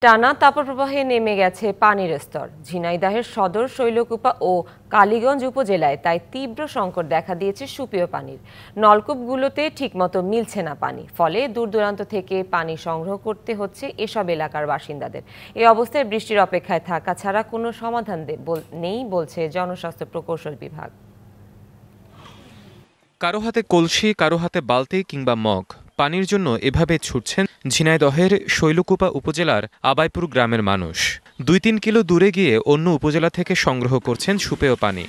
টানা তাপপ্রবাহে নেমে গেছে পানির স্তর। ঝিনাইদহের সদর, শৈলকুপা ও কালীগঞ্জ উপজেলায় তাই তীব্র সংকট দেখা দিয়েছে সুপেয় পানির। নলকূপগুলোতে ঠিকমতো মিলছে না পানি, ফলে দূর দূরান্ত থেকে পানি সংগ্রহ করতে হচ্ছে এসব এলাকার বাসিন্দাদের। এই অবস্থায় বৃষ্টির অপেক্ষায় থাকা ছাড়া কোনো সমাধান নেই বলছে জনস্বাস্থ্য প্রকৌশল বিভাগ। কারো হাতে কলসি, কারো হাতে বালতি কিংবা মগ। পানির জন্য এভাবে ছুটছেন ঝিনাইদহের শৈলকুপা উপজেলার আবাইপুর গ্রামের মানুষ। ২-৩ কিলো দূরে গিয়ে অন্য উপজেলা থেকে সংগ্রহ করছেন সুপেয় পানি।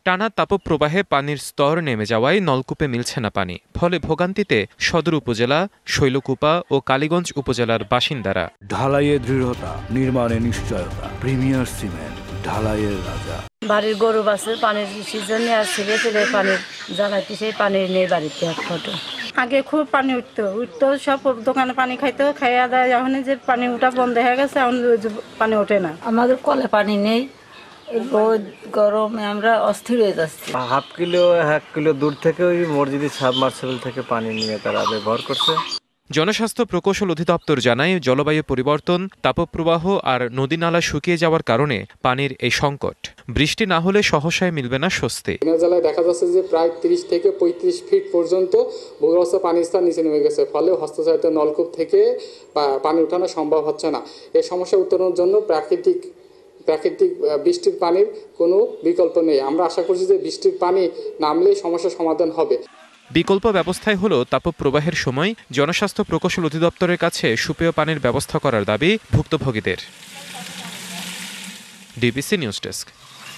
টানা তাপপ্রবাহে পানির স্তর নেমে যাওয়ায় নলকূপে মিলছে না পানি, ফলে ভোগান্তিতে সদর উপজেলা, শৈলকুপা ও কালীগঞ্জ উপজেলার বাসিন্দারা। ঢালাইয়ের দৃঢ়তা, নির্মাণে নিশ্চয়তা, প্রিমিয়ার সিমেন্ট, ঢালাইয়ের রাজা। বাড়ির গরু বাসে পানির সিজনে আর ছেড়ে ছেড়ে পানির জ্বালাইতে, সেই পানি নেই বাড়িতে এক ফটো। আগে খুব পানি উঠতো সব দোকানে পানি খাইতো, খাইয়া দেয়। এখন যে পানি উঠা বন্ধ হয়ে গেছে, এখন পানি ওঠে না। আমাদের কলে পানি নেই, রোদ গরমে আমরা অস্থির হয়ে যাচ্ছি। 1 কিলো দূর থেকে ওই মসজিদের সাবমার্সিবল থেকে পানি নিয়ে তারা ব্যবহার করছে। জনস্বাস্থ্য প্রকৌশল অধিদপ্তর জানায়, জলবায়ু পরিবর্তন, তাপপ্রবাহ আর নদী নালা শুকিয়ে যাওয়ার কারণে পানির এই সংকট। বৃষ্টি না হলে সহসায় মিলবে না স্বস্তি। জেলায় দেখা যাচ্ছে যে প্রায় 30 থেকে 35 ফিট পর্যন্ত ভূগর্ভস্থ পানির স্তর নিচে নেমে গেছে, ফলে হস্তচালিত নলকূপ থেকে পানি উঠানো সম্ভব হচ্ছে না। এই সমস্যা উত্তরণের জন্য প্রাকৃতিক বৃষ্টির পানির কোনো বিকল্প নেই। আমরা আশা করছি যে বৃষ্টির পানি নামলেই সমস্যার সমাধান হবে। বিকল্প ব্যবস্থায় হলো তাপপ্রবাহের সময় জনস্বাস্থ্য প্রকৌশল অধিদপ্তরের কাছে সুপেয় পানির ব্যবস্থা করার দাবি ভুক্তভোগীদের। DBC news desk.